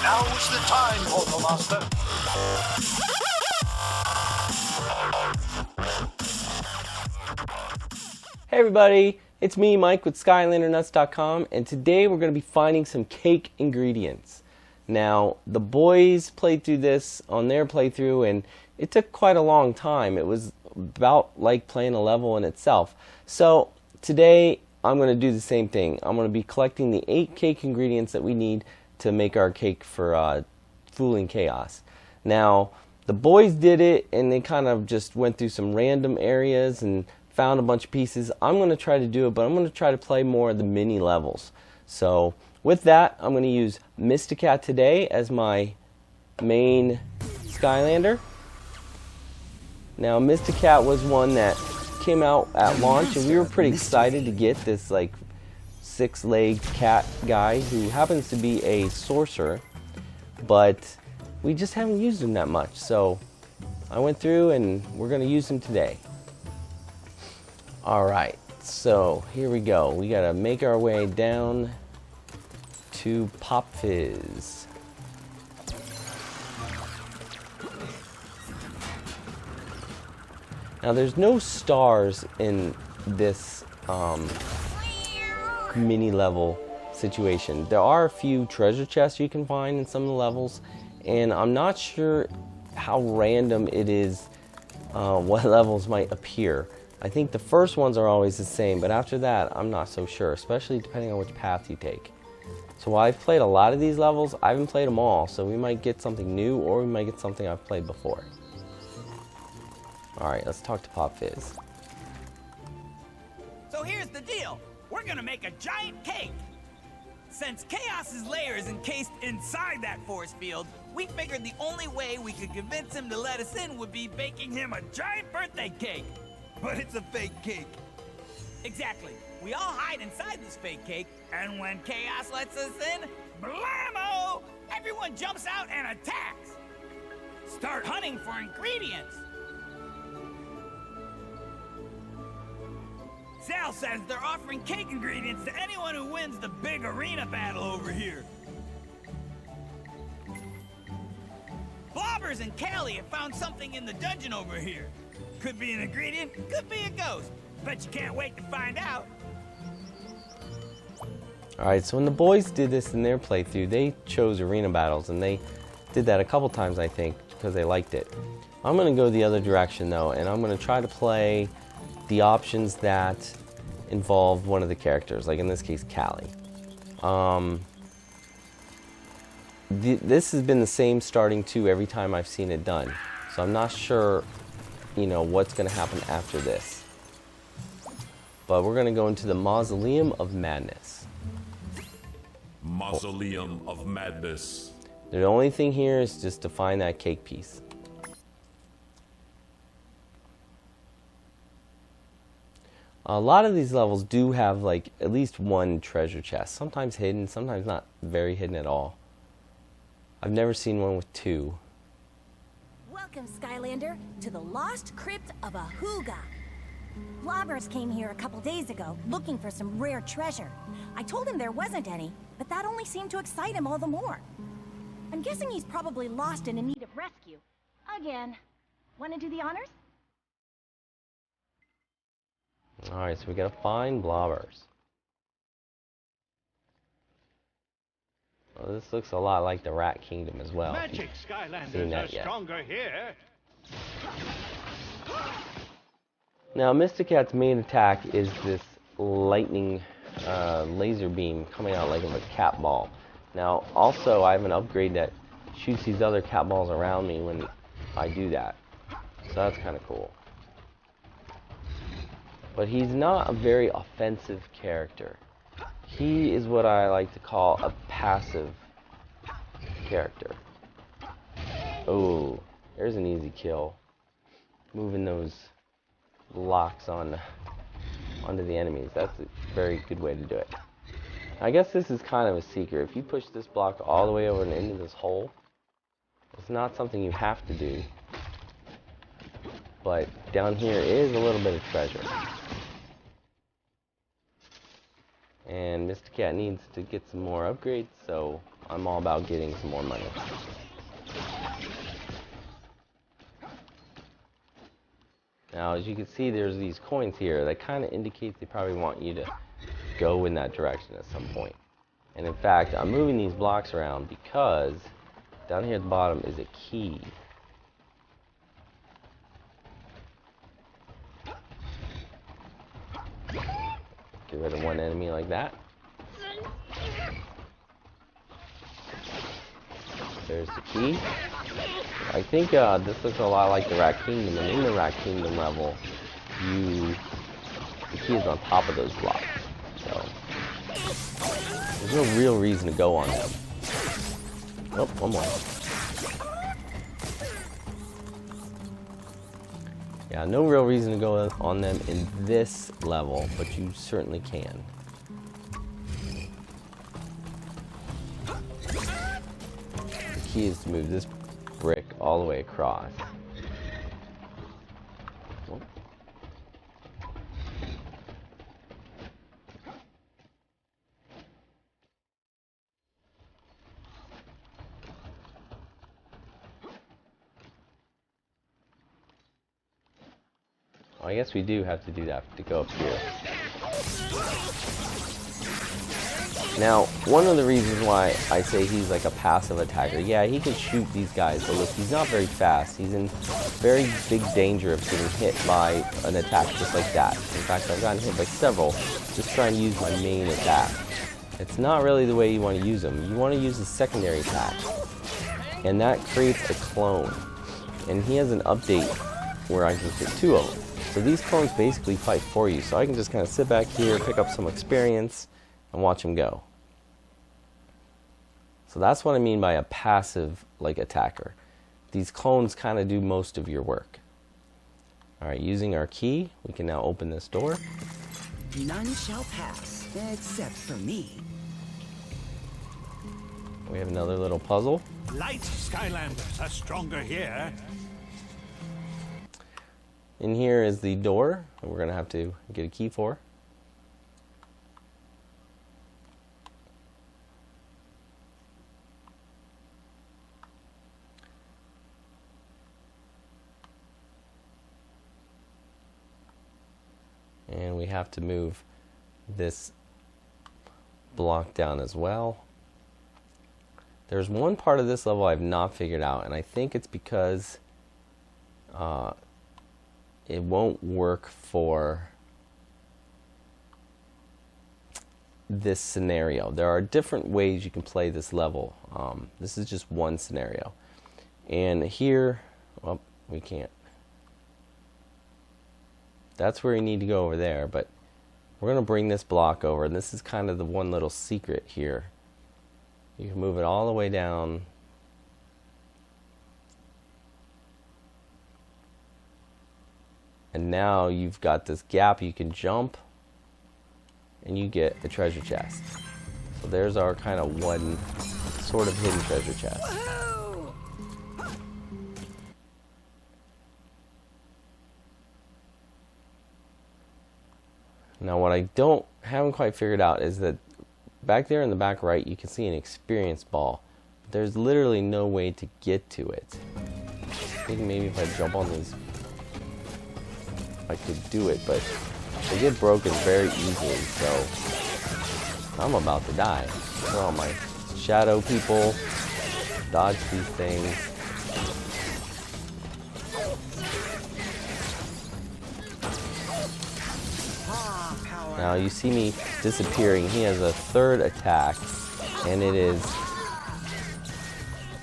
Now's the time, Portal Master. Hey everybody, it's me, Mike, with SkylanderNutts.com, and today we're going to be finding some cake ingredients. Now, the boys played through this on their playthrough, and it took quite a long time. It was about like playing a level in itself. So, today I'm going to do the same thing. I'm going to be collecting the 8 cake ingredients that we need to make our cake for Fooling Chaos. Now, the boys did it, and they kind of just went through some random areas and found a bunch of pieces. I'm going to try to do it, but I'm going to try to play more of the mini levels. So, with that, I'm going to use Mysticat today as my main Skylander. Now, Mysticat was one that came out at launch, and we were pretty excited to get this like 6-legged cat guy who happens to be a sorcerer, but we just haven't used him that much. So I went through and we're going to use him today. Alright, so here we go. We got to make our way down to Pop Fizz. Now there's no stars in this mini level situation. There are a few treasure chests you can find in some of the levels, and I'm not sure how random it is what levels might appear. I think the first ones are always the same, but after that I'm not so sure, especially depending on which path you take. So while I've played a lot of these levels, I haven't played them all, so we might get something new or we might get something I've played before. Alright, let's talk to Pop Fizz. So here's the deal. We're gonna make a giant cake. Since Chaos's lair is encased inside that force field, we figured the only way we could convince him to let us in would be baking him a giant birthday cake. But it's a fake cake. Exactly. We all hide inside this fake cake, and when Chaos lets us in, blammo! Everyone jumps out and attacks. Start hunting for ingredients. Sal says they're offering cake ingredients to anyone who wins the big arena battle over here. Blobbers and Callie have found something in the dungeon over here. Could be an ingredient, could be a ghost. Bet you can't wait to find out. Alright, so when the boys did this in their playthrough, they chose arena battles, and they did that a couple times, I think, because they liked it. I'm going to go the other direction, though, and I'm going to try to play the options that involve one of the characters, like in this case, Callie. This has been the same starting 2 every time I've seen it done, so I'm not sure, you know, what's going to happen after this. But we're going to go into the Mausoleum of Madness. Mausoleum of Madness. The only thing here is just to find that cake piece. A lot of these levels do have like at least one treasure chest, sometimes hidden, sometimes not very hidden at all. I've never seen one with 2. Welcome, Skylander, to the lost crypt of Ahuga. Blobbers came here a couple days ago, looking for some rare treasure. I told him there wasn't any, but that only seemed to excite him all the more. I'm guessing he's probably lost and in need of rescue. Again. Want to do the honors? Alright, so we gotta find Blobbers. Well, this looks a lot like the Rat Kingdom as well. Magic Skylanders are stronger here. Now, Mysticat's main attack is this lightning laser beam coming out like of a cat ball. Now, also, I have an upgrade that shoots these other cat balls around me when I do that. So that's kind of cool. But he's not a very offensive character. He is what I like to call a passive character. Oh, there's an easy kill. Moving those blocks onto the enemies. That's a very good way to do it. I guess this is kind of a secret. If you push this block all the way over and into this hole, it's not something you have to do. But down here is a little bit of treasure. And Mr. Cat needs to get some more upgrades, so I'm all about getting some more money. Now, as you can see, there's these coins here that kind of indicate they probably want you to go in that direction at some point. And in fact, I'm moving these blocks around because down here at the bottom is a key. Get rid of one enemy like that. There's the key. I think this looks a lot like the Rat Kingdom, and in the Rat Kingdom level, the key is on top of those blocks. So there's no real reason to go on them. Oh, one more. Yeah, no real reason to go on them in this level, but you certainly can. The key is to move this brick all the way across. Oh. I guess we do have to do that to go up here. Now, one of the reasons why I say he's like a passive attacker, yeah, he can shoot these guys, but look, he's not very fast. He's in very big danger of getting hit by an attack just like that. In fact, I've gotten hit by several just trying to use my main attack. It's not really the way you want to use them. You want to use the secondary attack, and that creates a clone. And he has an update where I can fit 2 of them. So these clones basically fight for you. So I can just kind of sit back here, pick up some experience, and watch him go. So that's what I mean by a passive like attacker. These clones kind of do most of your work. Alright, using our key, we can now open this door. None shall pass, except for me. We have another little puzzle. Light Skylanders are stronger here. In here is the door that we're going to have to get a key for. And we have to move this block down as well. There's one part of this level I've not figured out, and I think it's because it won't work for this scenario. There are different ways you can play this level. This is just one scenario. And here, well, we can't. That's where you need to go over there, but we're going to bring this block over, and this is kind of the one little secret here. You can move it all the way down. And now you've got this gap you can jump, and you get a treasure chest. So there's our kind of one sort of hidden treasure chest. Now what I haven't quite figured out is that back there in the back right you can see an experience ball. But there's literally no way to get to it. I think maybe if I jump on these I could do it, but they get broken very easily, so I'm about to die. Look at all my shadow people, dodge these things. Now you see me disappearing. He has a third attack, and it is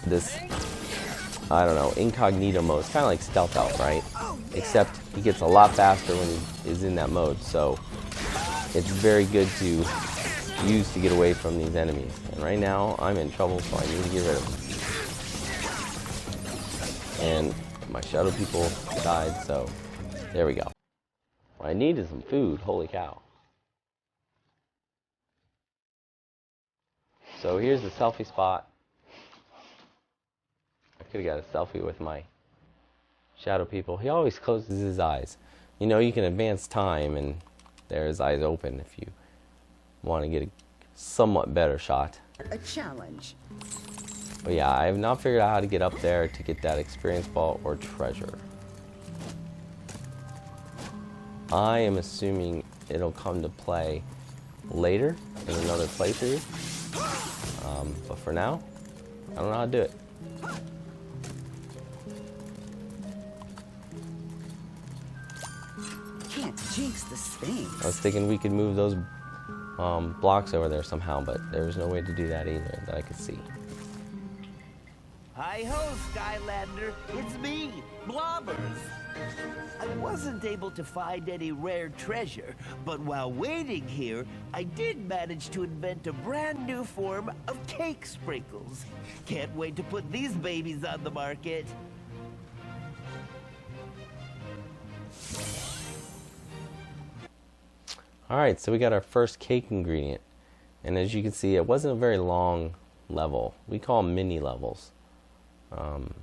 this, I don't know, incognito mode. It's kind of like Stealth Out, right? Except he gets a lot faster when he is in that mode, so it's very good to use to get away from these enemies. And right now, I'm in trouble, so I need to get rid of them. And my shadow people died, so there we go. What I need is some food, holy cow. So here's the selfie spot. I could have got a selfie with my shadow people. He always closes his eyes. You know, you can advance time and there his eyes open if you want to get a somewhat better shot. A challenge. But yeah, I have not figured out how to get up there to get that experience ball or treasure. I am assuming it'll come to play later in another playthrough. But for now, I don't know how to do it. Can't jinx the Sphinx. I was thinking we could move those blocks over there somehow, but there was no way to do that either that I could see. Hi-ho, Skylander. It's me, Blobbers. I wasn't able to find any rare treasure, but while waiting here, I did manage to invent a brand new form of cake sprinkles. Can't wait to put these babies on the market. Alright, so we got our first cake ingredient. And as you can see, it wasn't a very long level. We call them mini levels. And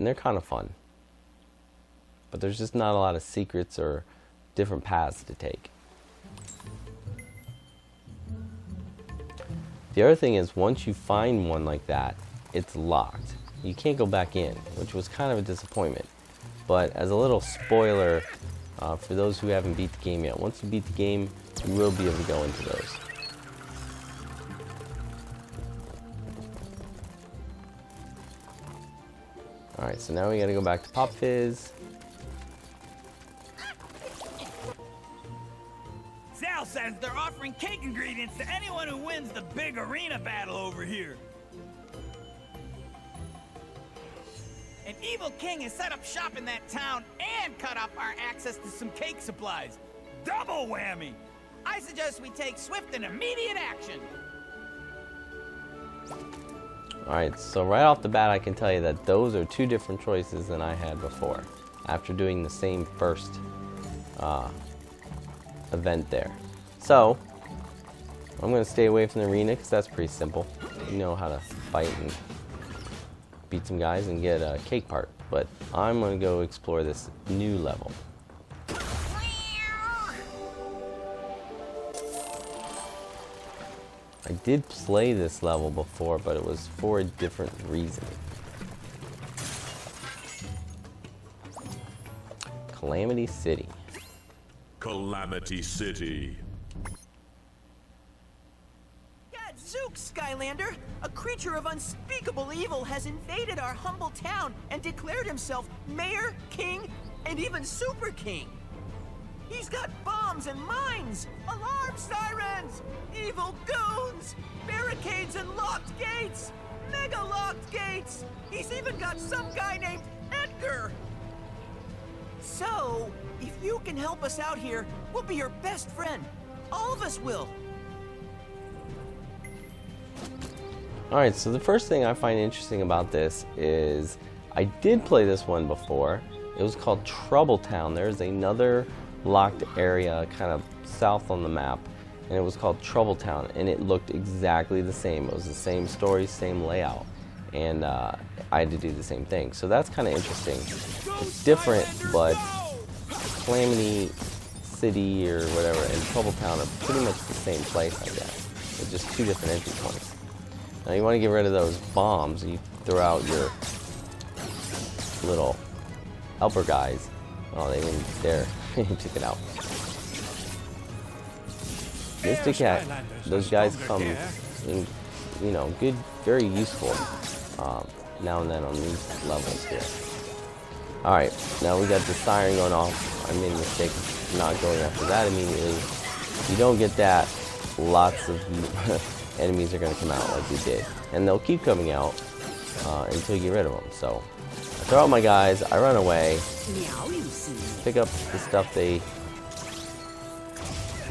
they're kind of fun. But there's just not a lot of secrets or different paths to take. The other thing is, once you find one like that, it's locked. You can't go back in, which was kind of a disappointment. But as a little spoiler, for those who haven't beat the game yet, once you beat the game, you will be able to go into those. Alright, so now we gotta go back to Pop Fizz. Sal says they're offering cake ingredients to anyone who wins the big arena battle over here. An evil king has set up shop in that town and cut off our access to some cake supplies. Double whammy! I suggest we take swift and immediate action. Alright, so right off the bat I can tell you that those are two different choices than I had before, after doing the same first event there. So, I'm going to stay away from the arena because that's pretty simple. You know how to fight and beat some guys and get a cake part. But I'm going to go explore this new level. I did play this level before, but it was for a different reason. Calamity City. Calamity City. Gadzooks, Skylander! A creature of unspeakable evil has invaded our humble town and declared himself mayor, king, and even super king. He's got bombs and mines, alarm sirens, evil goons, barricades and locked gates, mega locked gates. He's even got some guy named Edgar. So, if you can help us out here, we'll be your best friend. All of us will. Alright, so the first thing I find interesting about this is I did play this one before. It was called Trouble Town. There's another locked area kind of south on the map, and it was called Trouble Town, and it looked exactly the same. It was the same story, same layout, and I had to do the same thing. So that's kind of interesting. It's different, but Calamity City or whatever and Trouble Town are pretty much the same place, I guess. They're just two different entry points. Now you want to get rid of those bombs. You throw out your little helper guys. Oh, they didn't dare. Took it out. Mr. Cat, those guys come in, you know, good, very useful now and then on these levels here. Alright, now we got the siren going off. I made a mistake of not going after that immediately. If you don't get that, lots of enemies are going to come out like we did. And they'll keep coming out until you get rid of them. So, I throw out my guys, I run away, pick up the stuff they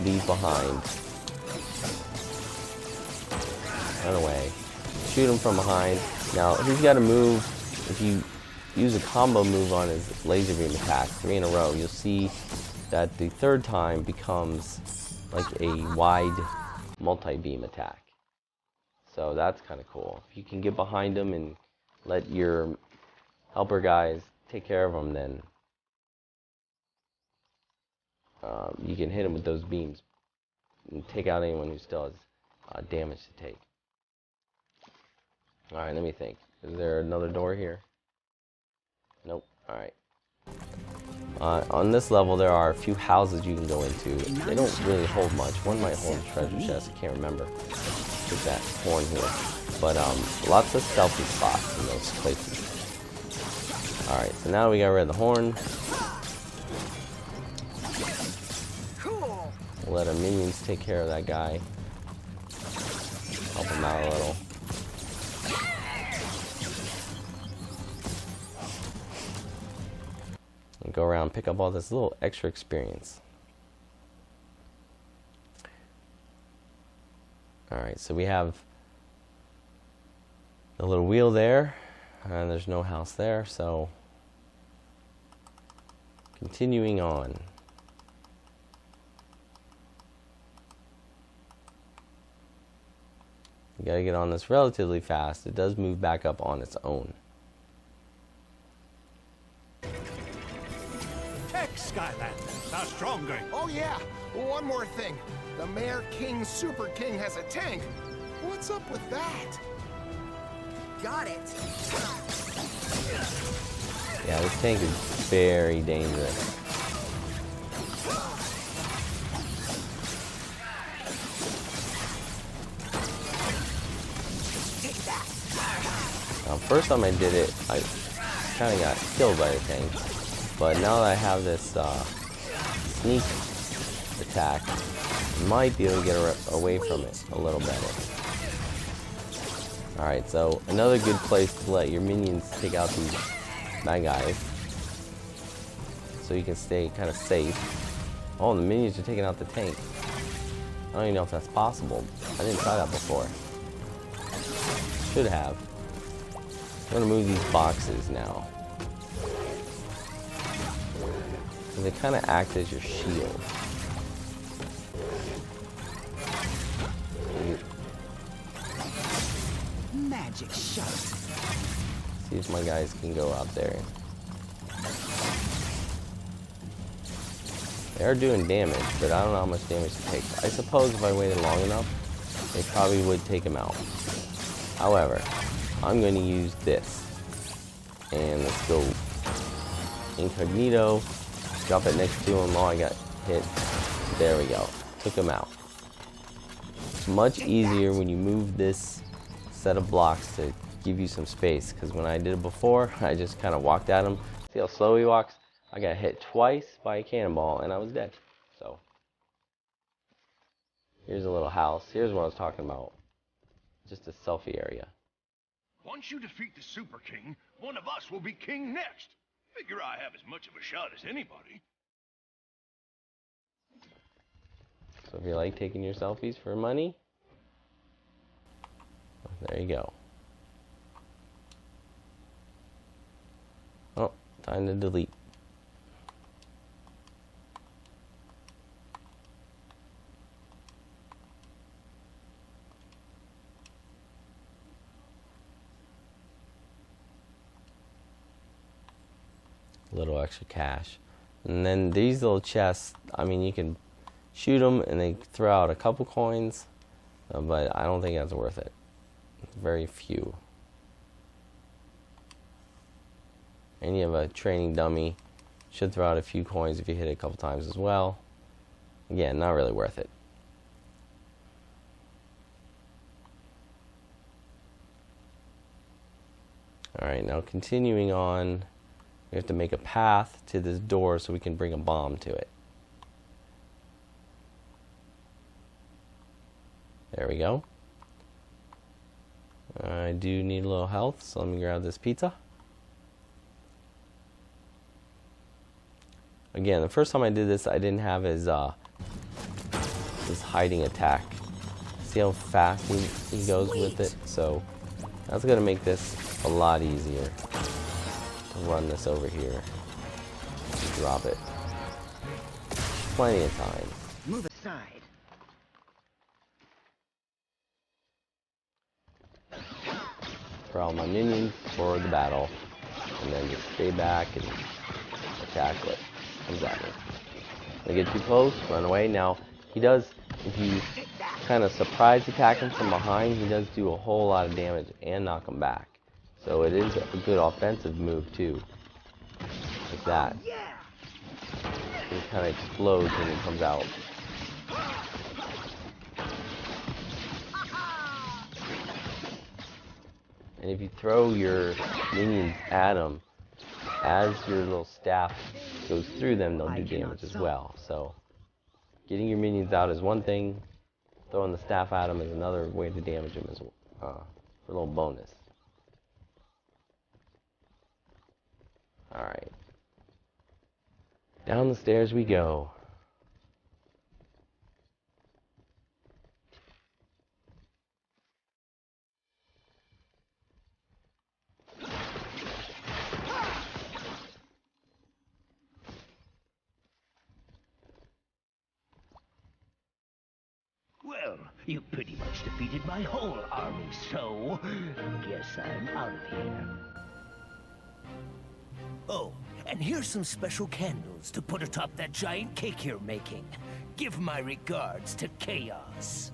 leave behind, run away, shoot him from behind. Now, he's got to move. If you use a combo move on his laser beam attack, 3 in a row, you'll see that the third time becomes like a wide multi-beam attack. So that's kind of cool. If you can get behind him and let your helper guys take care of him, then you can hit him with those beams and take out anyone who still has damage to take. Alright, let me think. Is there another door here? Nope. Alright. On this level, there are a few houses you can go into. They don't really hold much. One might hold a treasure chest. I can't remember. With that horn here. But lots of selfie spots in those places. Alright, so now we got rid of the horn. We'll let our minions take care of that guy. Help him out a little. And go around and pick up all this little extra experience. Alright, so we have the little wheel there, and there's no house there, so continuing on. You gotta get on this relatively fast. It does move back up on its own. Tech Skylanders are stronger. Oh yeah, one more thing. The Mayor King Super King has a tank. What's up with that? Got it. Yeah, this tank is very dangerous. Now, first time I did it, I kind of got killed by the tank. But now that I have this sneak attack, I might be able to get away from it a little better. Alright, so another good place to let your minions take out these bad guys, so you can stay kind of safe. Oh, the minions are taking out the tank. I don't even know if that's possible. I didn't try that before. Should have. I'm going to move these boxes now. So they kind of act as your shield. Magic shot. See if my guys can go out there. They are doing damage, but I don't know how much damage to take. I suppose if I waited long enough, they probably would take him out. However, I'm going to use this. And let's go incognito. Drop it next to him. Oh, I got hit. There we go. Took him out. It's much easier when you move this set of blocks to give you some space, because when I did it before, I just kind of walked at him. See how slow he walks? I got hit twice by a cannonball and I was dead. So here's a little house. Here's what I was talking about. Just a selfie area. Once you defeat the Super King, one of us will be king next. Figure I have as much of a shot as anybody. So if you like taking your selfies for money, there you go. Oh, time to delete. Little extra cash. And then these little chests, I mean, you can shoot them and they throw out a couple coins, but I don't think that's worth it. Very few. And you have a training dummy, should throw out a few coins if you hit it a couple times as well. Again, not really worth it. Alright, now continuing on, we have to make a path to this door so we can bring a bomb to it. There we go. I do need a little health, so let me grab this pizza. Again, the first time I did this, I didn't have his hiding attack. See how fast he goes with it? So that's going to make this a lot easier. Run this over here. Drop it. Plenty of time. Move aside. For all my minions for the battle. And then just stay back and attack what comes at me. If I get too close, run away. Now, he does, if you kind of surprise attack him from behind, he does do a whole lot of damage and knock him back. So it is a good offensive move too. Like that. He kind of explodes when he comes out. And if you throw your minions at them, as your little staff goes through them, they'll do damage as well. So getting your minions out is one thing, throwing the staff at them is another way to damage them as a little bonus. Alright. Down the stairs we go. Well, you pretty much defeated my whole army, so guess I'm out of here. Oh, and here's some special candles to put atop that giant cake you're making. Give my regards to Chaos.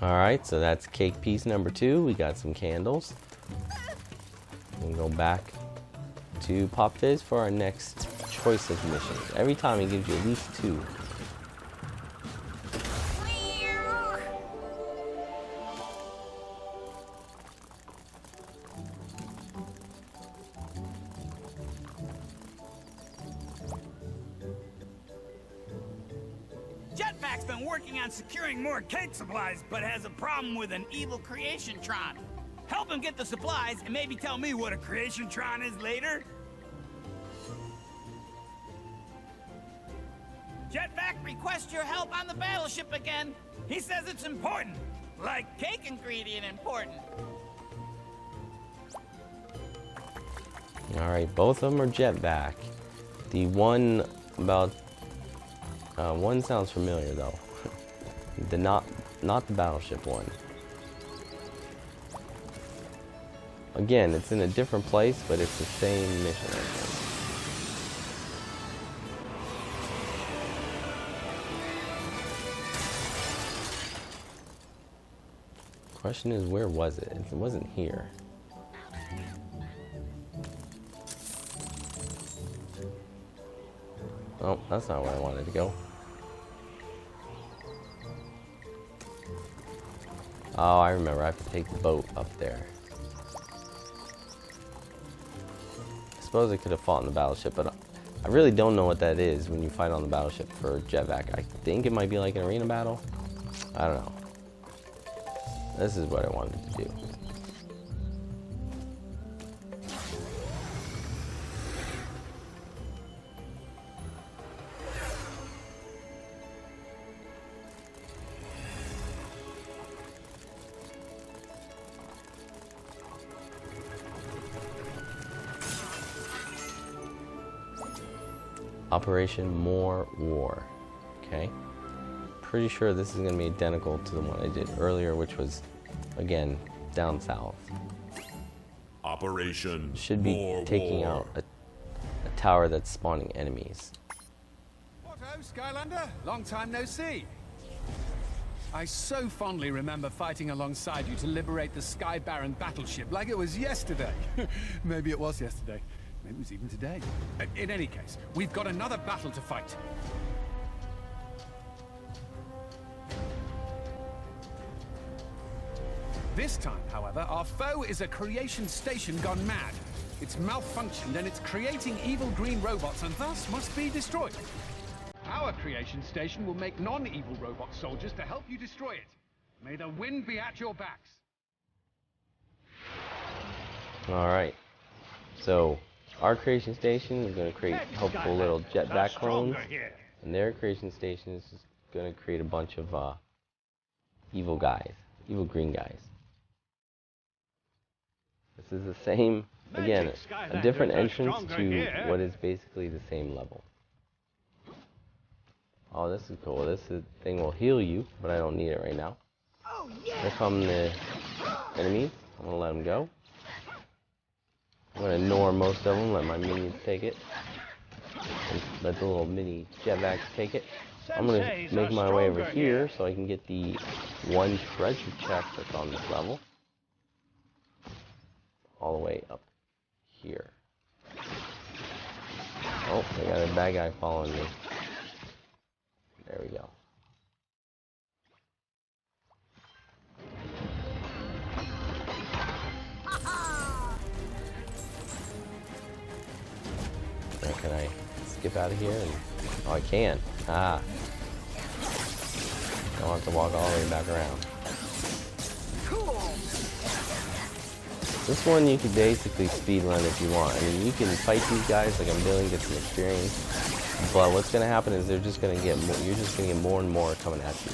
Alright, so that's cake piece number 2. We got some candles. We'll go back to Pop Fizz for our next choice of missions. Every time he gives you at least 2. Jetpack's been working on securing more cake supplies, but has a problem with an evil creation Tron. Help him get the supplies and maybe tell me what a creation Tron is later. Jetpack requests your help on the battleship again. He says it's important, like cake ingredient important. Alright, both of them are jetpack. The one about one sounds familiar though. The not the battleship one. Again, it's in a different place, but it's the same mission, I think. Question is, where was it? It wasn't here. Oh, that's not where I wanted to go. Oh, I remember. I have to take the boat up there. I suppose I could have fought on the battleship, but I really don't know what that is when you fight on the battleship for jetpack. I think it might be like an arena battle. I don't know. This is what I wanted to do. Operation More War. Okay. Pretty sure this is going to be identical to the one I did earlier, which was, again, down south. Operation Should be More taking War. out a tower that's spawning enemies. What ho, Skylander? Long time no see. I so fondly remember fighting alongside you to liberate the Sky Baron battleship like it was yesterday. Maybe it was yesterday. Maybe it was even today. In any case, we've got another battle to fight. This time, however, our foe is a creation station gone mad. It's malfunctioned and it's creating evil green robots and thus must be destroyed. Our creation station will make non-evil robot soldiers to help you destroy it. May the wind be at your backs. Alright. So, our creation station is going to create helpful little jetpack clones. And their creation station is just going to create a bunch of evil guys. Evil green guys. This is the same, again, a different entrance to what is basically the same level. Oh, this is cool. Thing will heal you, but I don't need it right now. Here come the enemies. I'm gonna let him go. I'm gonna ignore most of them, let my minions take it. And let the little mini jetpacks take it. I'm gonna make my way over here so I can get the one treasure chest that's on this level. All the way up here. Oh, I got a bad guy following me. There we go. Now can I skip out of here? Oh, I can. Ah. I don't have to walk all the way back around. This one you can basically speedrun if you want. I mean, you can fight these guys like I'm doing, get some experience. But what's going to happen is they're just going to get more, you're just going to get more and more coming at you.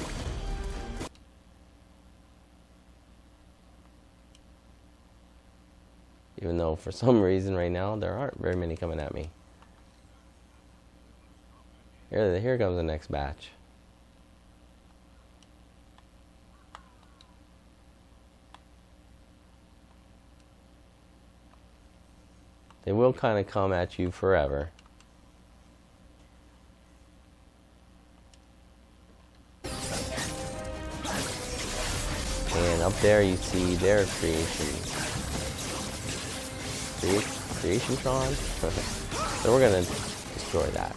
Even though for some reason right now there aren't very many coming at me. Here comes the next batch. They will kind of come at you forever. And up there you see their Creation-tron. So we're gonna destroy that.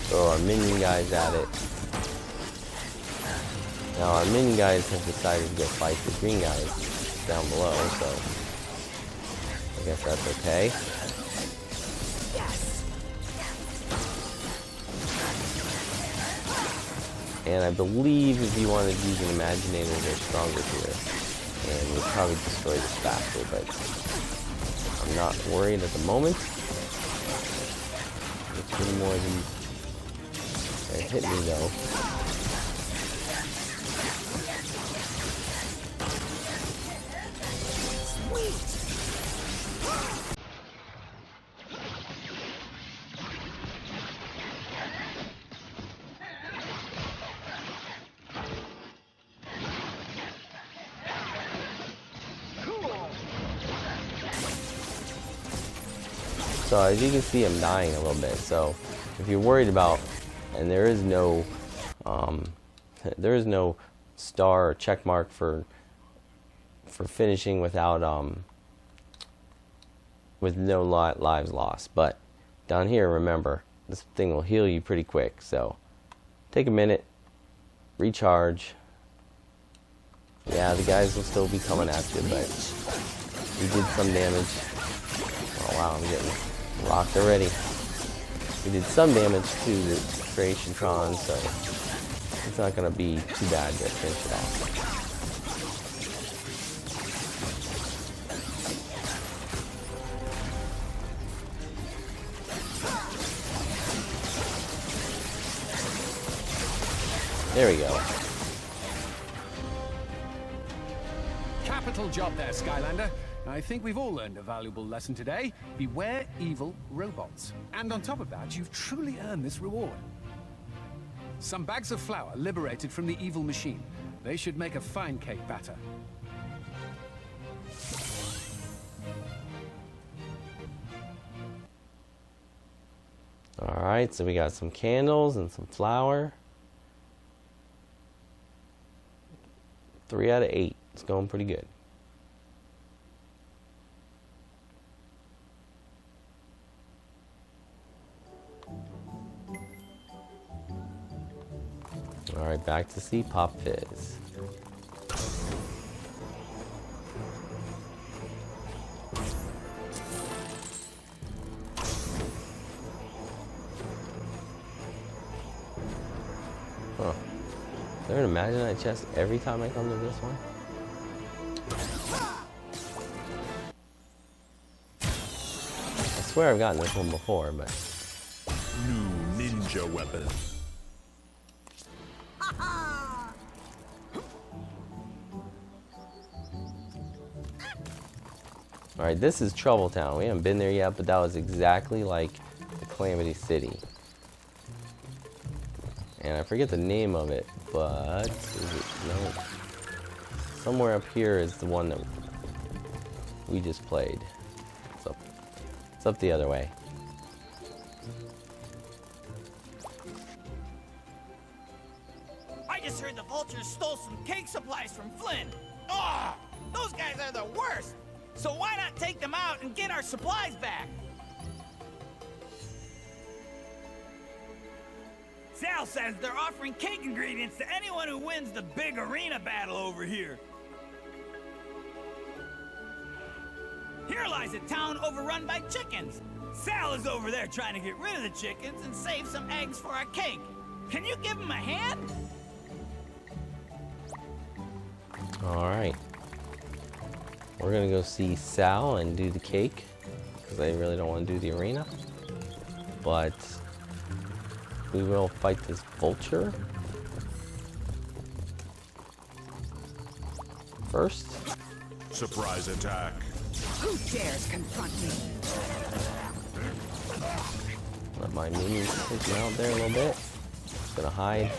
Throw our minion guys at it. Now our minion guys have decided to go fight the green guys down below, so I guess that's okay. And I believe if you wanted to use an Imaginator, they're stronger here. And we'll probably destroy this faster, but I'm not worried at the moment. There's 2 more of these. They hit me though. So as you can see, I'm dying a little bit. So if you're worried about, and there is no star or check mark for finishing without with no lives lost. But down here, remember, this thing will heal you pretty quick. So take a minute, recharge. Yeah, the guys will still be coming at you, but we did some damage. Oh wow, I'm getting rocked already. We did some damage to the Creation-tron, so it's not going to be too bad to finish it off. There we go. Capital job there, Skylander. I think we've all learned a valuable lesson today. Beware evil robots. And on top of that, you've truly earned this reward. Some bags of flour liberated from the evil machine. They should make a fine cake batter. Alright, so we got some candles and some flour. 3 out of 8. It's going pretty good. Alright, back to see Pop Fizz. Huh. Is there an Imaginate chest every time I come to this one? I swear I've gotten this one before, but... New ninja weapon. Alright, this is Trouble Town. We haven't been there yet, but that was exactly like the Calamity City. And I forget the name of it, but... is it, no. somewhere up here is the one that we just played. It's up the other way. I just heard the vultures stole some cake supplies from Flynn. Ah, those guys are the worst. So why not take them out and get our supplies back? Sal says they're offering cake ingredients to anyone who wins the big arena battle over here. Here lies a town overrun by chickens. Sal is over there trying to get rid of the chickens and save some eggs for our cake. Can you give him a hand? Alright. We're gonna go see Sal and do the cake, because I really don't want to do the arena. But we will fight this vulture first. Surprise attack. Who dares confront me? Let my minions take him out there a little bit. Just gonna hide.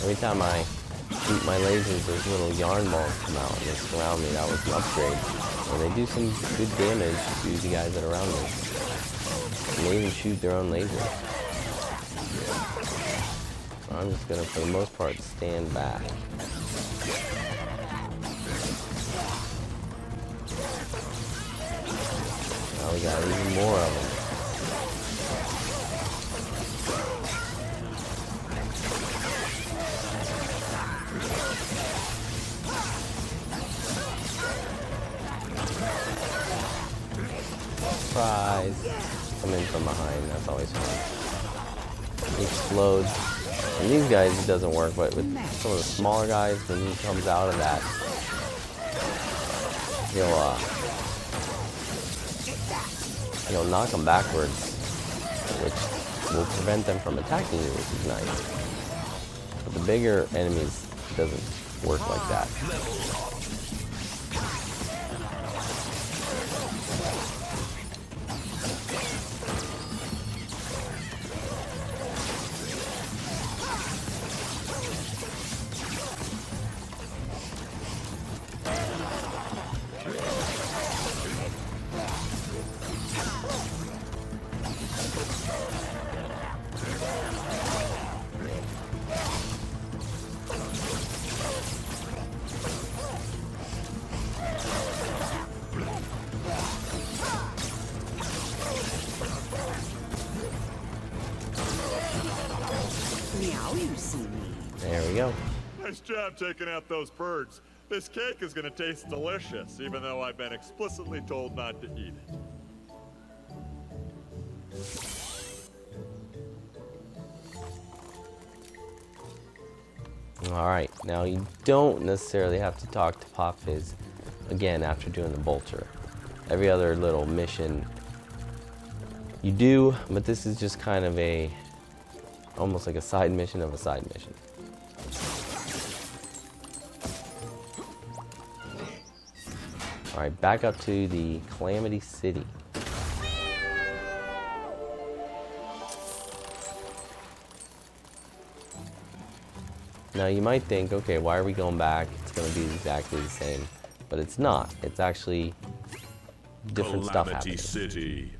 Every time I shoot my lasers, those little yarn balls come out and they surround me. That was an upgrade. And they do some good damage to the guys that are around me. And they even shoot their own lasers. So I'm just gonna, for the most part, stand back. Now we got even more of them. Surprise! Come in from behind, that's always fun. He explodes. And these guys, it doesn't work, but with some of the smaller guys, when he comes out of that, he'll knock them backwards, which will prevent them from attacking you, which is nice. But the bigger enemies, it doesn't work like that. Meow, you see me. There we go. Nice job taking out those birds. This cake is going to taste delicious, even though I've been explicitly told not to eat it. Alright, now you don't necessarily have to talk to Pop Fizz again after doing the vulture. Every other little mission you do, but this is just kind of almost like a side mission of a side mission. Alright, back up to the Calamity City. Now you might think, okay, why are we going back? It's going to be exactly the same. But it's not. It's actually different stuff happening. Calamity City.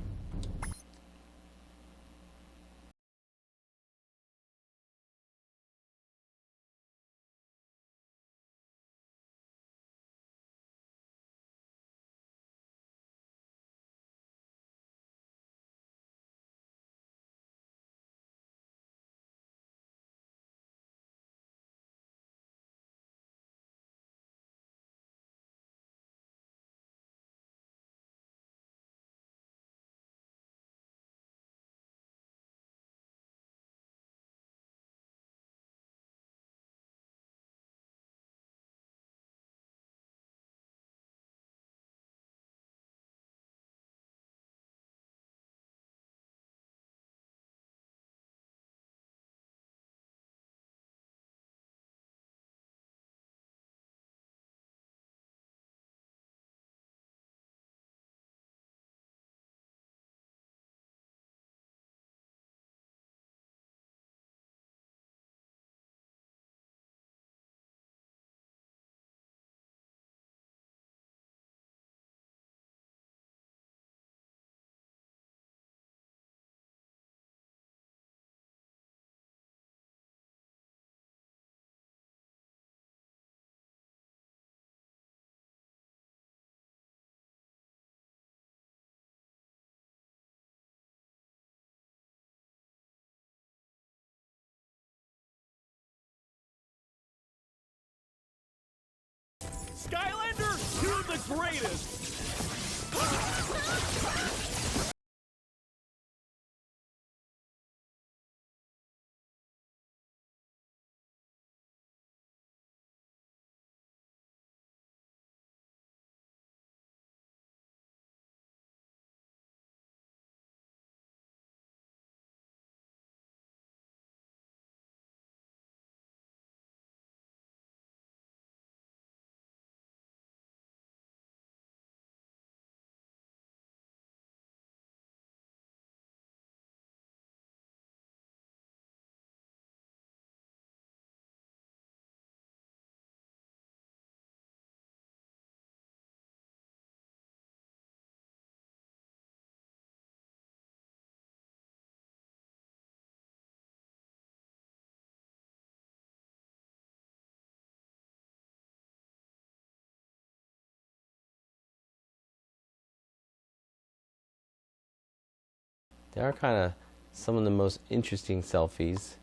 Skylander, you're the greatest! They are kind of some of the most interesting selfies.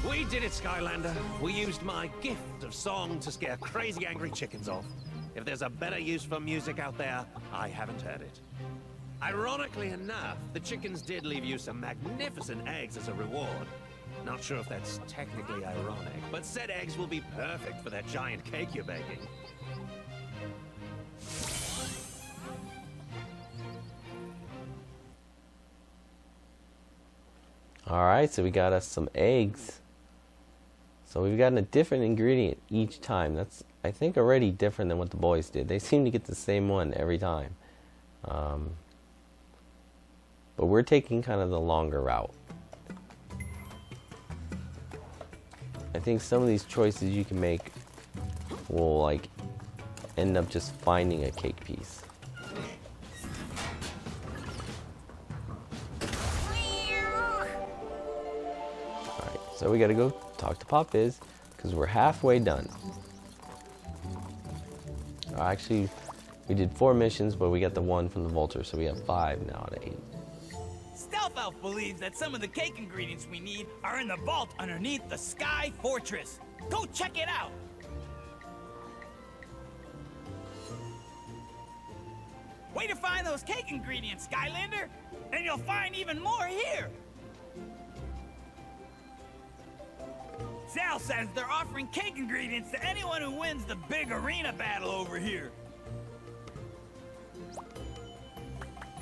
We did it, Skylander. We used my gift of song to scare crazy angry chickens off. If there's a better use for music out there, I haven't heard it. Ironically enough, the chickens did leave you some magnificent eggs as a reward. Not sure if that's technically ironic, but said eggs will be perfect for that giant cake you're baking. Alright, so we got us some eggs. So we've gotten a different ingredient each time. That's, I think, already different than what the boys did. They seem to get the same one every time. But we're taking kind of the longer route. I think some of these choices you can make will like end up just finding a cake piece. Alright, so we gotta go talk to Pop Biz because we're halfway done. Actually, we did 4 missions, but we got the 1 from the Vulture, so we have 5 now out of 8. Stealth Elf believes that some of the cake ingredients we need are in the vault underneath the Sky Fortress. Go check it out! Way to find those cake ingredients, Skylander! And you'll find even more here! Sal says they're offering cake ingredients to anyone who wins the big arena battle over here.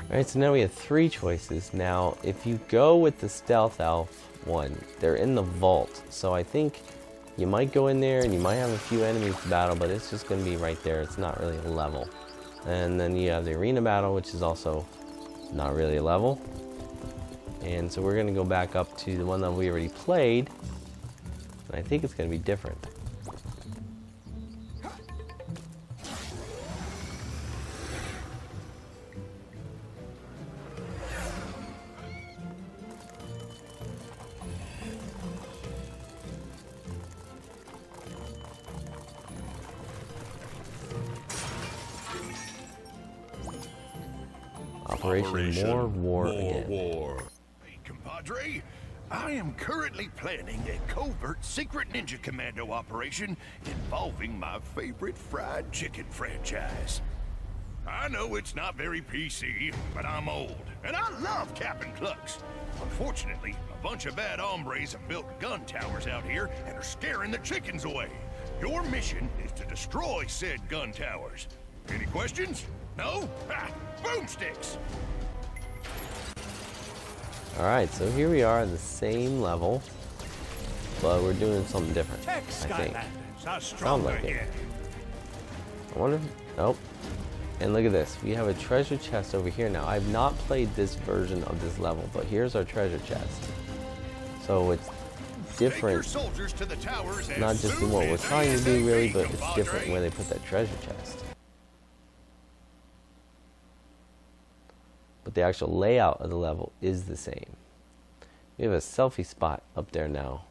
Alright, so now we have 3 choices. Now, if you go with the Stealth Elf one, they're in the vault. So I think you might go in there and you might have a few enemies to battle, but it's just going to be right there. It's not really a level. And then you have the arena battle, which is also not really a level. And so we're going to go back up to the one that we already played. And I think it's going to be different. Operation More War Again. Hey, compadre. I am currently planning a covert secret ninja commando operation involving my favorite fried chicken franchise. I know it's not very PC, but I'm old, and I love Cap'n Clucks. Unfortunately, my bunch of bad hombres have built gun towers out here and are scaring the chickens away. Your mission is to destroy said gun towers. Any questions? No? Ha! Boomsticks! Alright, so here we are, the same level, but we're doing something different, I think. Sounds like it. I wonder if... Nope. And look at this. We have a treasure chest over here now. I've not played this version of this level, but here's our treasure chest. So it's different. Not just in what we're trying to do, really, but it's different where they put that treasure chest. But the actual layout of the level is the same. We have a selfie spot up there now.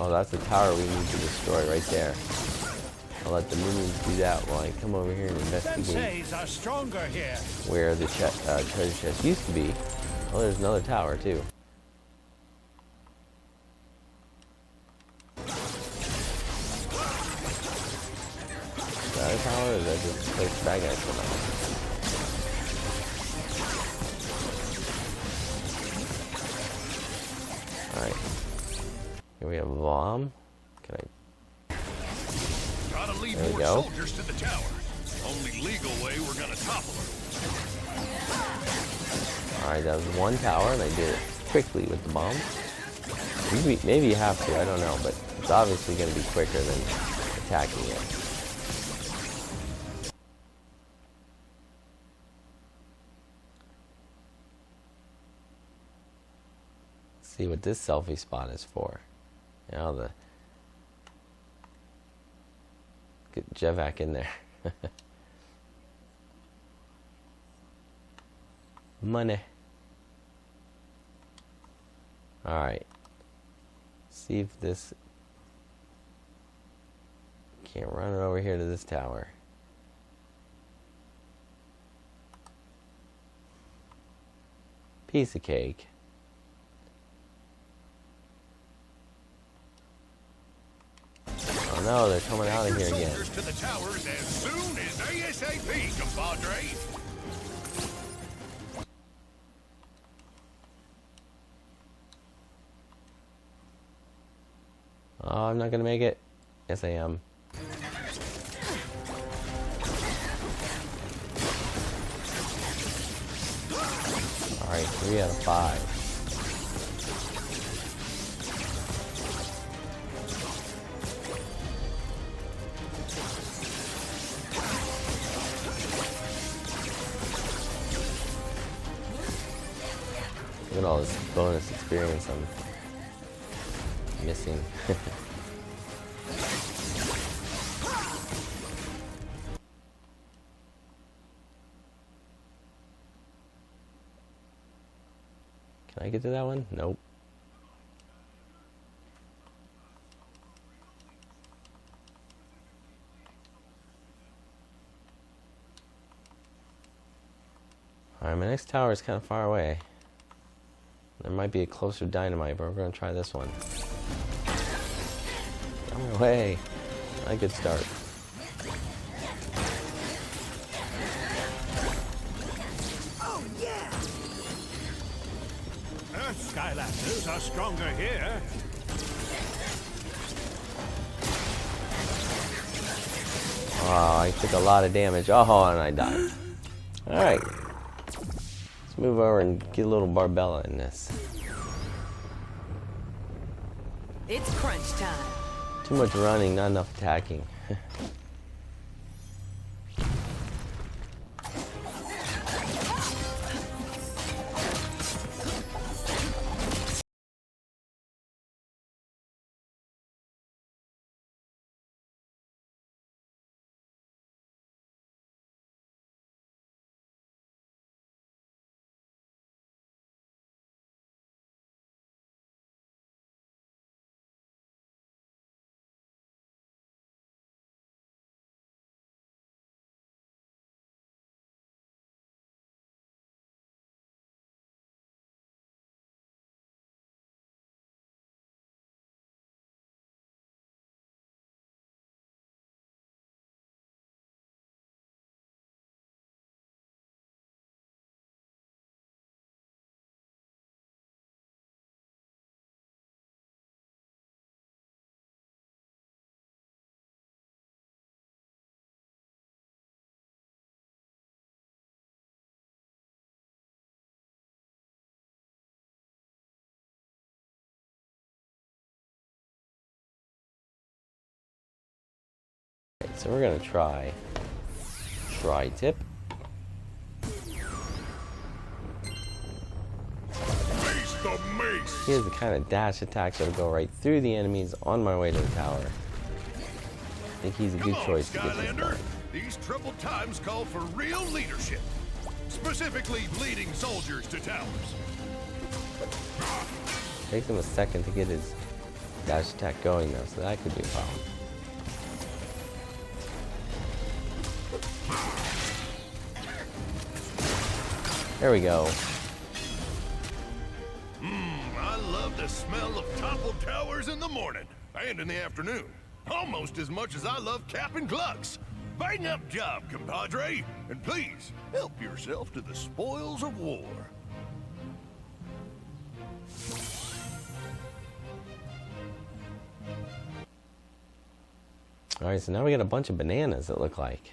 Oh, that's the tower we need to destroy right there. I'll let the minions do that while I come over here and investigate where the treasure chest used to be. Oh, there's another tower too. Is that a tower, or is that just a place bad guys come out? Alright. Here we have a bomb. Can I... Gotta lead There we more go. soldiers to the tower. Only legal way we're gonna topple them. Alright, that was one tower, and I did it quickly with the bomb. Maybe you have to, I don't know, but it's obviously going to be quicker than attacking it. Let's see what this selfie spot is for. Now get Jevak in there. Money. Alright. See if this... Can't run it over here to this tower. Piece of cake. Oh no, they're coming out of here again. Soldiers to the towers as soon as ASAP, compadre. Oh, I'm not gonna make it. Yes, I am. Alright, 3 out of 5. Look at all this bonus experience I'm missing. Can I get to that one? Nope. Alright, my next tower is kind of far away. There might be a closer dynamite, but we're going to try this one. On my way. Not a good start. Oh, yeah! Earth Skylanders are stronger here. Oh, I took a lot of damage. Oh, and I died. Alright. Let's move over and get a little Barbella in this. It's crunch time. Too much running, not enough attacking. so we're gonna try Tri-Tip. Face the mace! He has the kind of dash attack that'll go right through the enemies on my way to the tower. I think he's a good choice to get this Skylander. done. These troubled times call for real leadership. Specifically, leading soldiers to towers. Takes him a second to get his dash attack going though, so that could be a problem. There we go. I love the smell of toppled towers in the morning and in the afternoon. Almost as much as I love capping Glucks. Bang up job, compadre, and please help yourself to the spoils of war. Alright, so now we got a bunch of bananas, it look like.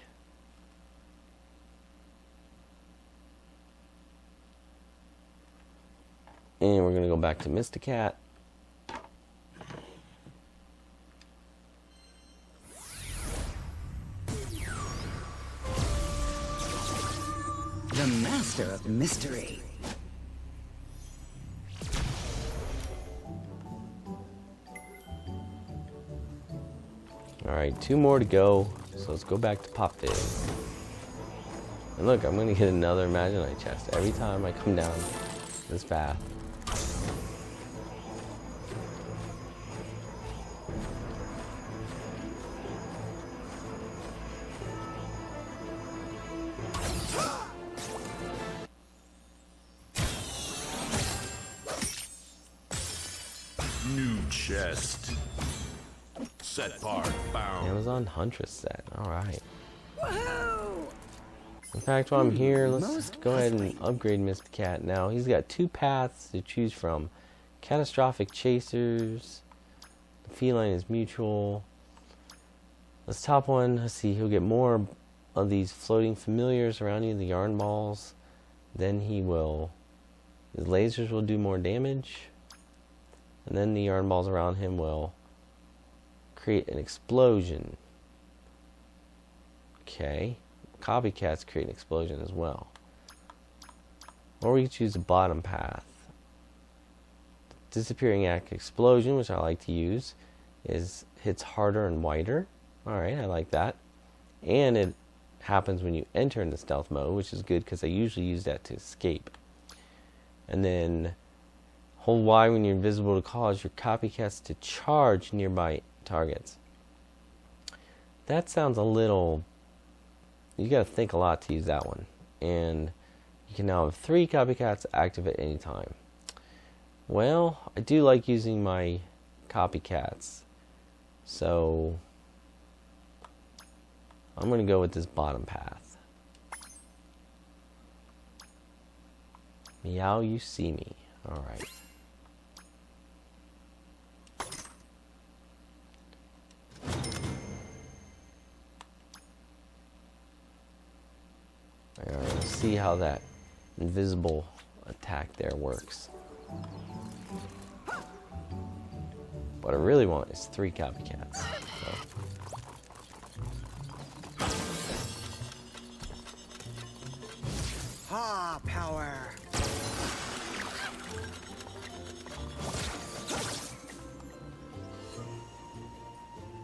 And we're gonna go back to Mr. Cat. The master of mystery. Alright, 2 more to go. So let's go back to Pop Fizz. And look, I'm gonna get another Imaginite chest every time I come down this path. New chest. Set part found. Amazon Huntress set. Alright. In fact, while I'm here, let's go ahead and upgrade Mr. Cat now. He's got 2 paths to choose from. Catastrophic Chasers. The feline is mutual. Let's top one. Let's see, he'll get more of these floating familiars around you, the yarn balls. Then he will, his lasers will do more damage. And then the yarn balls around him will create an explosion. Okay. Copycats create an explosion as well. Or we could choose the bottom path. Disappearing Act Explosion, which I like to use, hits harder and wider. Alright, I like that. And it happens when you enter into stealth mode, which is good because I usually use that to escape. And then hold Y when you're invisible to cause your copycats to charge nearby targets. That sounds a little... You gotta think a lot to use that one. And you can now have 3 copycats active at any time. Well, I do like using my copycats. So I'm gonna go with this bottom path. Meow, you see me. Alright. Let's see how that invisible attack there works. What I really want is 3 copycats. So. Ah, power.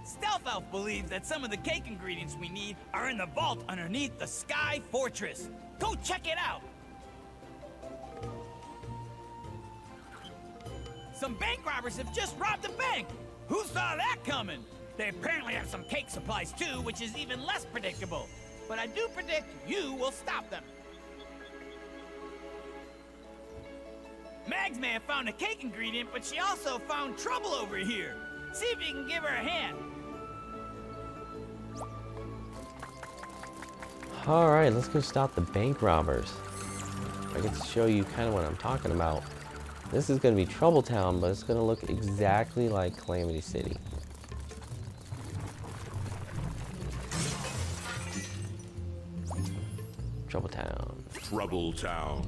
Stealth Elf believes that some of the cake ingredients we need are in the vault underneath the Sky Fortress. Go check it out! Some bank robbers have just robbed a bank! Who saw that coming? They apparently have some cake supplies too, which is even less predictable. But I do predict you will stop them. Mags may have found a cake ingredient, but she also found trouble over here. See if you can give her a hand. Alright, let's go stop the bank robbers. I get to show you kind of what I'm talking about. This is going to be Trouble Town, but it's going to look exactly like Calamity City. Trouble Town. Trouble Town.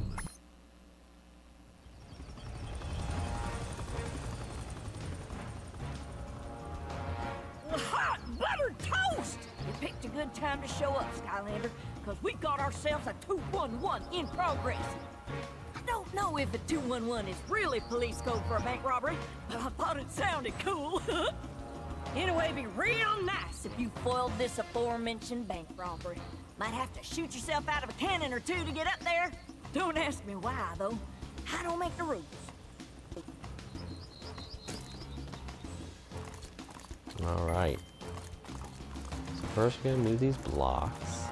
Hot buttered toast! picked a good time to show up, Skylander, because we've got ourselves a 211 in progress. I don't know if a 211 is really police code for a bank robbery, but I thought it sounded cool. Anyway, it'd be real nice if you foiled this aforementioned bank robbery. Might have to shoot yourself out of a cannon or two to get up there. Don't ask me why, though. I don't make the rules. Alright. So first we're going to move these blocks.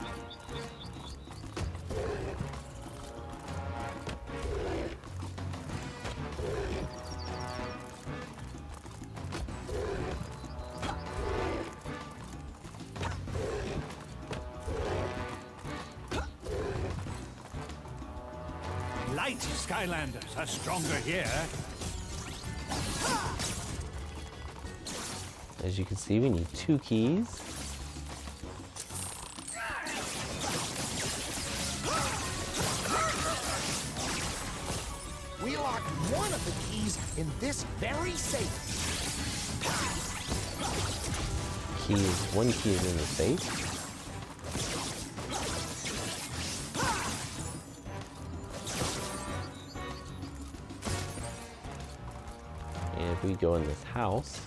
Light Skylanders are stronger here. As you can see, we need 2 keys. We locked one of the keys in this very safe. One key is in the safe. And if we go in this house,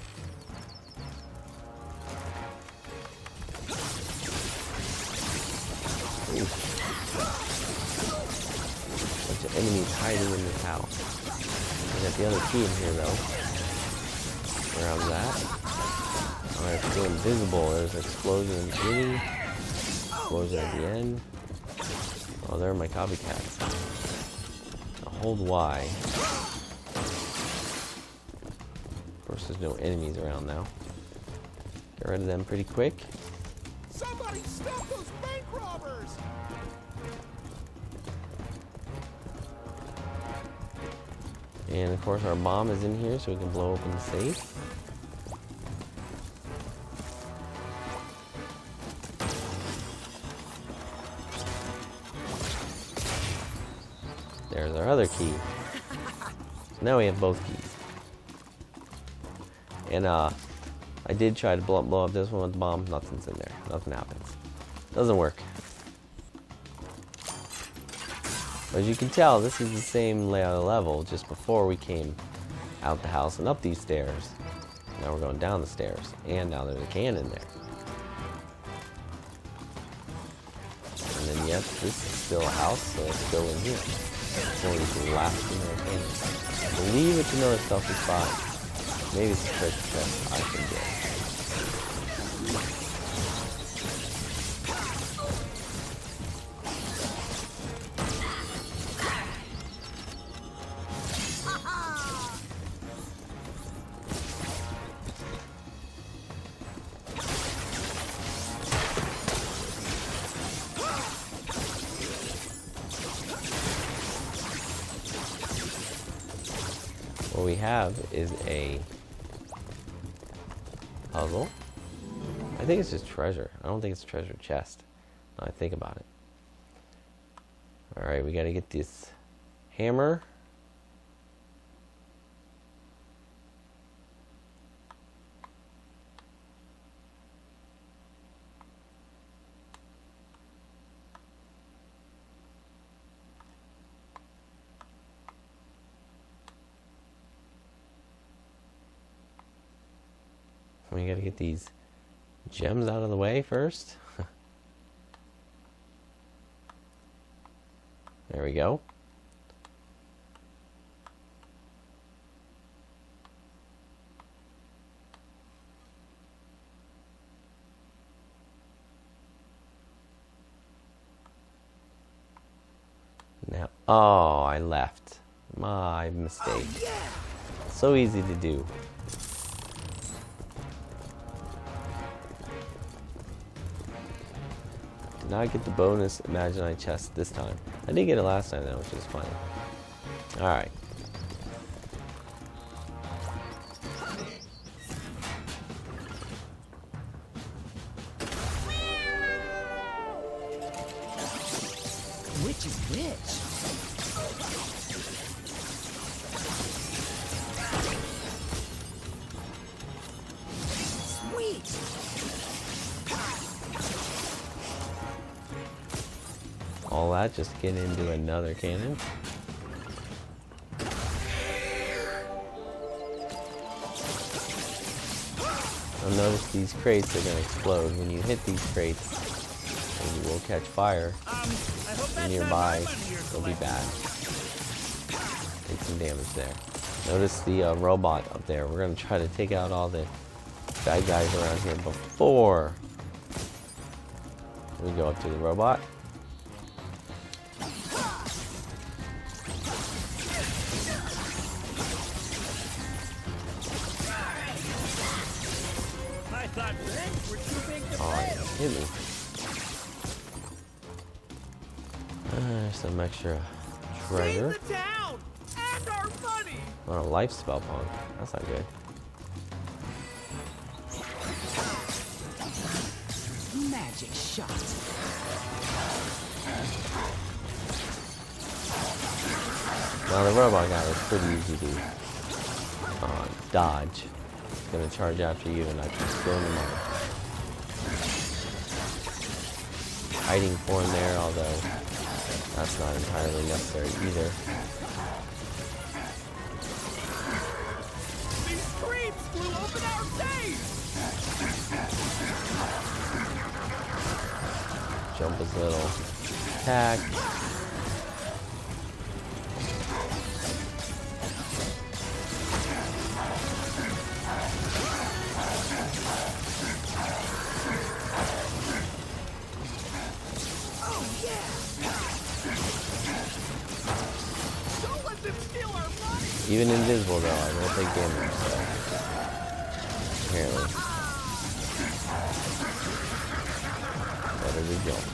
bunch of enemies hiding in this house. I got the other key in here though. Around that. Alright, it's still invisible. There's an explosion in the beginning. Explosion at the end. Oh, there are my copycats. Now hold Y. Of course, there's no enemies around now. Get rid of them pretty quick. Somebody stop those bank robbers! And of course our bomb is in here so we can blow open the safe. There's our other key. So now we have both keys. And I did try to blow up this one with the bomb. Nothing's in there. Nothing happens. Doesn't work. As you can tell, this is the same layout of level just before we came out the house and up these stairs. Now we're going down the stairs, and now there's a cannon there. And then yes, this is still a house, so let's go in here. It's only the last in our cannon. I believe it's another stealthy spot. Maybe it's a treasure chest, I forget. What we have is a puzzle. I think it's just treasure. I don't think it's a treasure chest. Now I think about it. Alright, we gotta get this hammer. We gotta get these gems out of the way first. There we go. Now, oh, I left. My mistake. Oh, yeah. So easy to do. Now I get the bonus Imaginate chest this time. I did get it last time though, which is fine. Alright. Which is which? Sweet! all that just to get into another cannon. You'll notice these crates are going to explode. When you hit these crates, and you will catch fire nearby, they'll be bad. Take some damage there. Notice the robot up there. We're going to try to take out all the bad guys around here before we go up to the robot. Hit me. There's some extra treasure. Save the town and our money. Oh, a life spell pong. That's not good. Magic shot. Now the robot guy is pretty easy to dodge. He's gonna charge after you, and I can throw him off. Hiding for him there, although that's not entirely necessary either. These creeps flew open our safe. Jump his little attack. Even invisible though, I don't take damage, so apparently. Better to jump.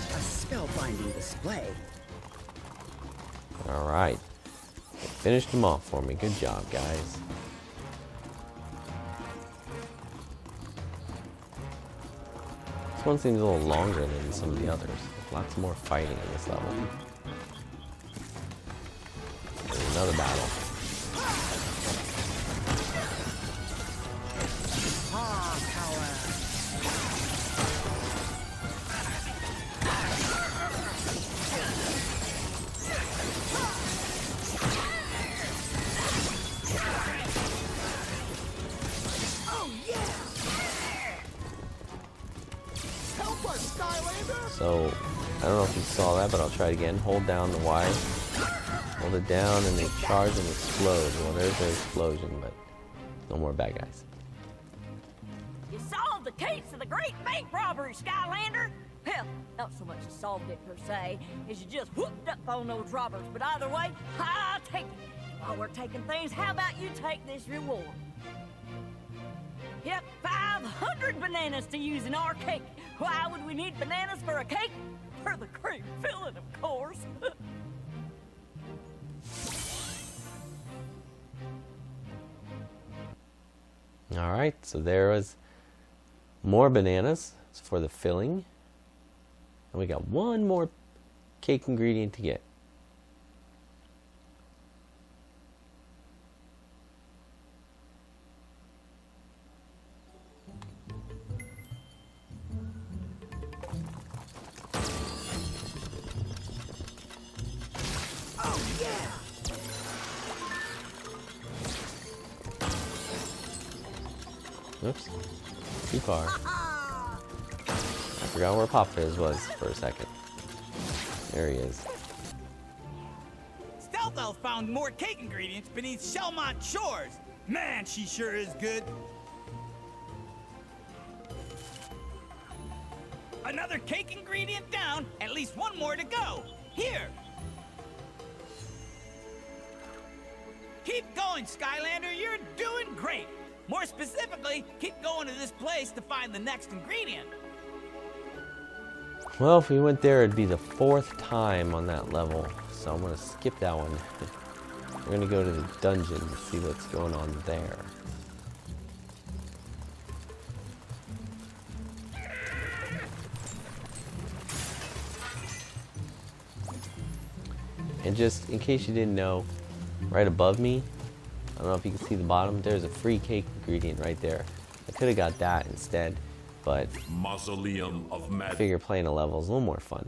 A spellbinding display. Alright. Finished them off for me. Good job, guys. This one seems a little longer than some of the others. Lots more fighting in this level. There's another battle. So, I don't know if you saw that, but I'll try it again. Hold down the Y. Hold it down and they charge and explode. Well, there's an explosion, but no more bad guys. You solved the case of the great bank robbery, Skylander. Hell, not so much you solved it per se, as you just whooped up on those robbers. But either way, I'll take it. While we're taking things, how about you take this reward? Yep, 500 bananas to use in our cake. Why would we need bananas for a cake? For the cream filling, of course. Alright, so there was more bananas for the filling. And we got one more cake ingredient to get. Oops. Too far. I forgot where Pop Fizz was for a second. There he is. Stealth Elf found more cake ingredients beneath Shellmont shores. Man, she sure is good. Another cake ingredient down, at least one more to go. Here. Keep going, Skylander, you're doing great. More specifically, keep going to this place to find the next ingredient. Well, if we went there, it'd be the 4th time on that level. So I'm going to skip that one. We're going to go to the dungeon to see what's going on there. And just in case you didn't know, right above me I don't know if you can see the bottom. There's a free cake ingredient right there. I could have got that instead, but Mausoleum of I figure playing a level is a little more fun.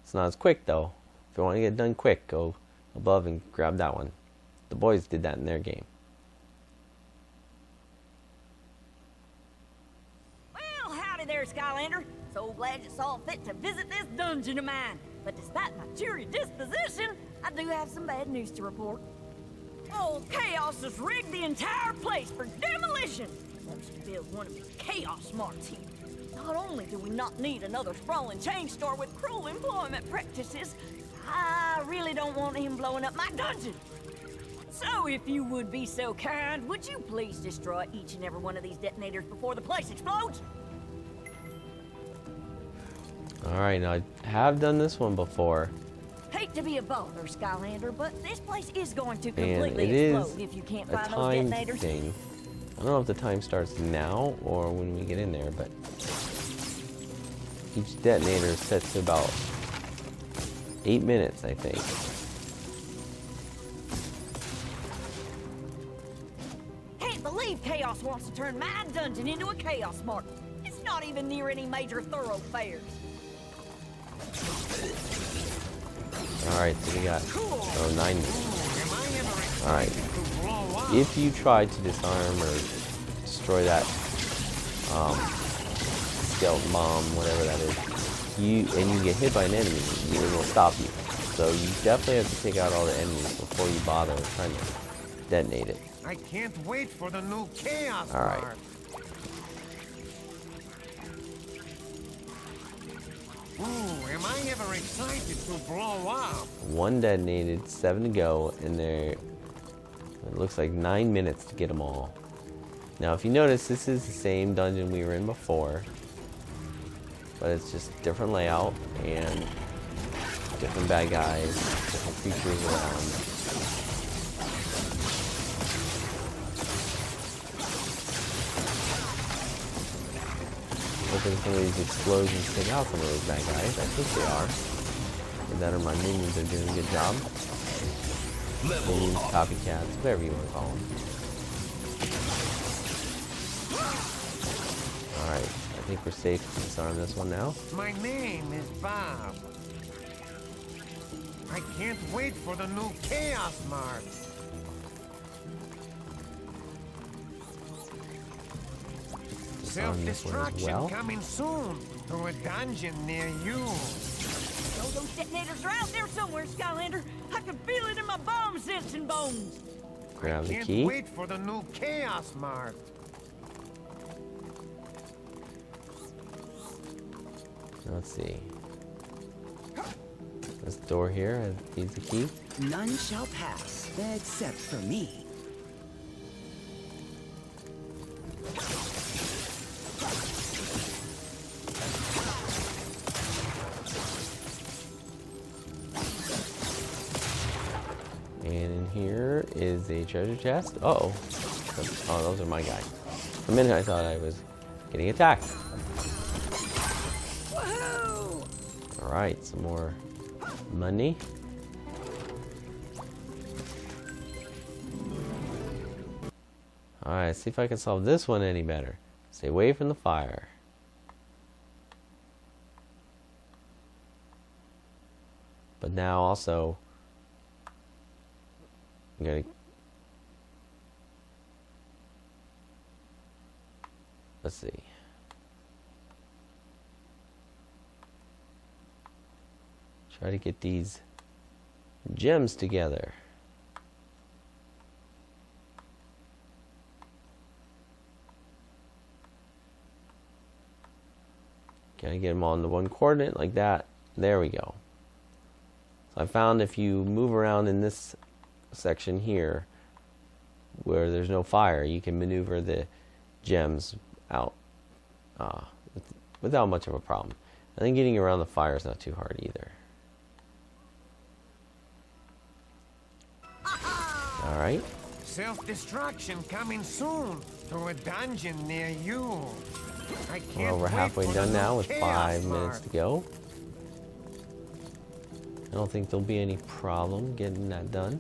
It's not as quick though. If you want to get done quick, go above and grab that one. The boys did that in their game. Well, howdy there, Skylander. So glad you saw fit to visit this dungeon of mine. But despite my cheery disposition, I do have some bad news to report. Old Chaos has rigged the entire place for demolition. Wants to build one of his Chaos Marts here. Not only do we not need another sprawling chain store with cruel employment practices, I really don't want him blowing up my dungeon. So if you would be so kind, would you please destroy each and every one of these detonators before the place explodes? Alright, now I have done this one before. Hate to be a bother, Skylander, but this place is going to And completely it explode is if you can't a find those time detonators. thing. I don't know if the time starts now or when we get in there, but each detonator is set to about 8 minutes, I think. Can't believe Chaos wants to turn my dungeon into a Chaos Mart. It's not even near any major thoroughfares. Alright, so we got 9 minutes. Alright. If you try to disarm or destroy that skeleton bomb, whatever that is, and you get hit by an enemy, it will stop you. So you definitely have to take out all the enemies before you bother trying to detonate it. I can't wait for the new Chaos Alright. Mart. Ooh, am I ever excited to blow up? 1 detonated, 7 to go, and it looks like 9 minutes to get them all. Now if you notice, this is the same dungeon we were in before, but it's just different layout and different bad guys, different creatures around. Hoping some of these explosions take out some of those bad guys. I think they are. And that or my minions are doing a good job. Minions, copycats, whatever you want to call them. Alright, I think we're safe to disarm this one now. My name is Bob. I can't wait for the new Chaos Mart. Disarm this one as Self-destruction well. coming soon to a dungeon near you. Oh, those detonators are out there somewhere, Skylander. I can feel it in my bomb sensing bones. Grab the Can't key. wait for the new Chaos Mart. Let's see. This door here needs a key. None shall pass, except for me. And in here is a treasure chest. Uh-oh. Oh, those are my guys. For a minute I thought I was getting attacked. Alright, some more money. Alright, see if I can solve this one any better. Stay away from the fire. But now also, I'm gonna... Let's see. Try to get these gems together. Gotta get them on the one coordinate like that. There we go. So I found if you move around in this section here where there's no fire, you can maneuver the gems out without much of a problem. I think getting around the fire is not too hard either. Alright. Self-destruction coming soon to a dungeon near you. I can't Well, we're wait halfway for done the now new with Chaos 5 minutes Mart. to go. I don't think there'll be any problem getting that done.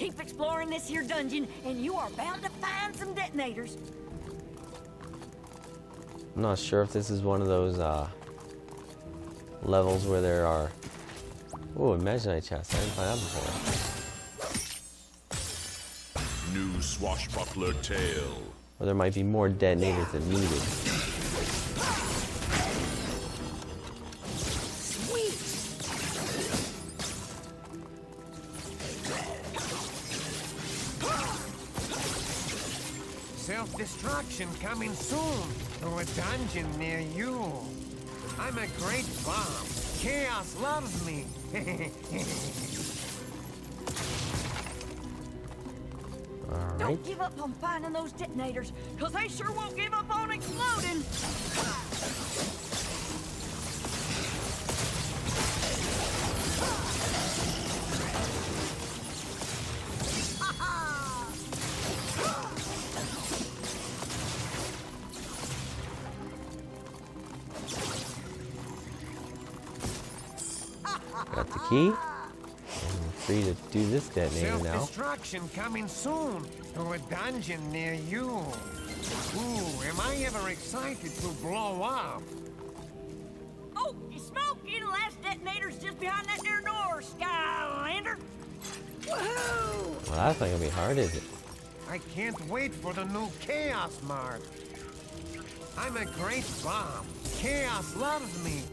Keep exploring this here dungeon, and you are bound to find some detonators. I'm not sure if this is one of those levels where there are... Ooh, Imaginate chest. I didn't find that before. New swashbuckler tail. Or there might be more detonators than needed. Self-destruction coming soon to a dungeon near you. I'm a great bomb. Chaos loves me. All right. Don't give up on finding those detonators, because they sure won't give up on exploding. Got the key. I'm free to do this detonator now. Self-destruction coming soon to a dungeon near you. Ooh, am I ever excited to blow up? Oh, you smoke! The last detonator's just behind that there door, Skylander. Woohoo! Well, that's not gonna be hard, is it? I can't wait for the new Chaos Mark. I'm a great bomb. Chaos loves me.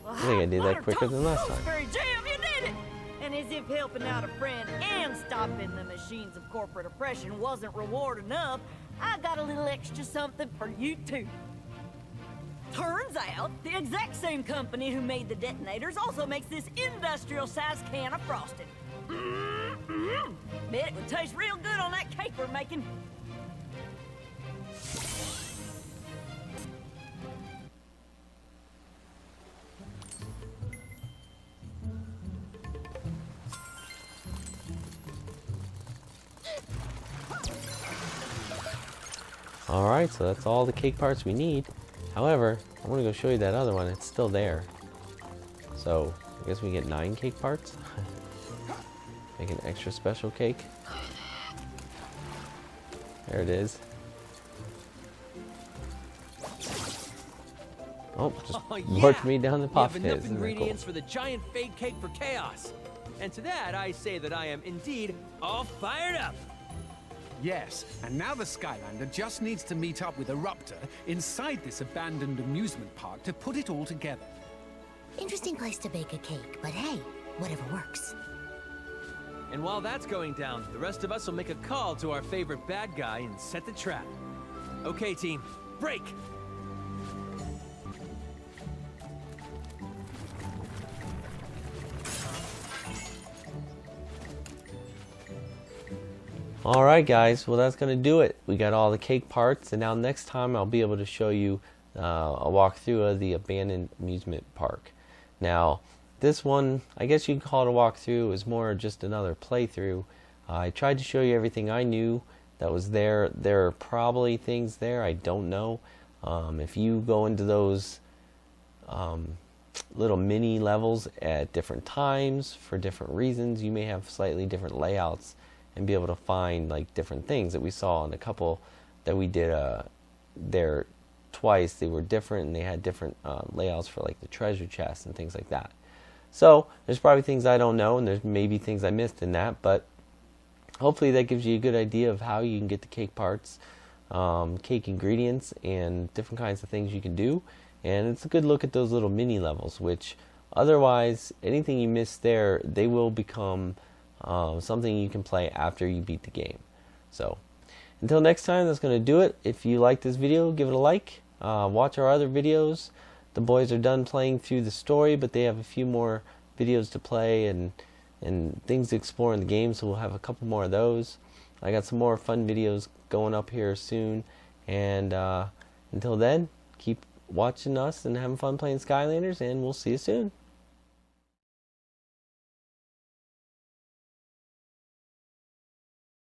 I think I did that quicker than last time. Very jam, you did it! And as if helping out a friend and stopping the machines of corporate oppression wasn't reward enough, I got a little extra something for you too. Turns out, the exact same company who made the detonators also makes this industrial-sized can of frosting. Bet it would taste real good on that cake we're making. Alright, so that's all the cake parts we need. However, I want to go show you that other one. It's still there. So, I guess we get 9 cake parts. Make an extra special cake. There it is. Oh, just worked me down the pop We have enough ingredients for the giant fake cake for chaos. And to that, I say that I am indeed all fired up. Yes, and now the Skylander just needs to meet up with Eruptor inside this abandoned amusement park to put it all together. Interesting place to bake a cake, but hey, whatever works. And while that's going down, the rest of us will make a call to our favorite bad guy and set the trap. Okay, team, break! Alright guys, well that's going to do it. We got all the cake parts, and now next time I'll be able to show you a walkthrough of the abandoned amusement park. Now, this one, I guess you could call it a walkthrough. It was more just another playthrough. I tried to show you everything I knew that was there. There are probably things there I don't know. If you go into those little mini levels at different times for different reasons, you may have slightly different layouts and be able to find like different things that we saw in a couple that we did there twice. They were different and they had different layouts for like the treasure chests and things like that. So there's probably things I don't know, and there's maybe things I missed in that, but hopefully that gives you a good idea of how you can get the cake parts, cake ingredients, and different kinds of things you can do. And it's a good look at those little mini levels, which otherwise anything you miss there, they will become something you can play after you beat the game. So until next time, that's going to do it. If you like this video, give it a like. Watch our other videos. The boys are done playing through the story, but they have a few more videos to play and things to explore in the game, so we'll have a couple more of those. I got some more fun videos going up here soon, and until then, keep watching us and having fun playing Skylanders, and we'll see you soon.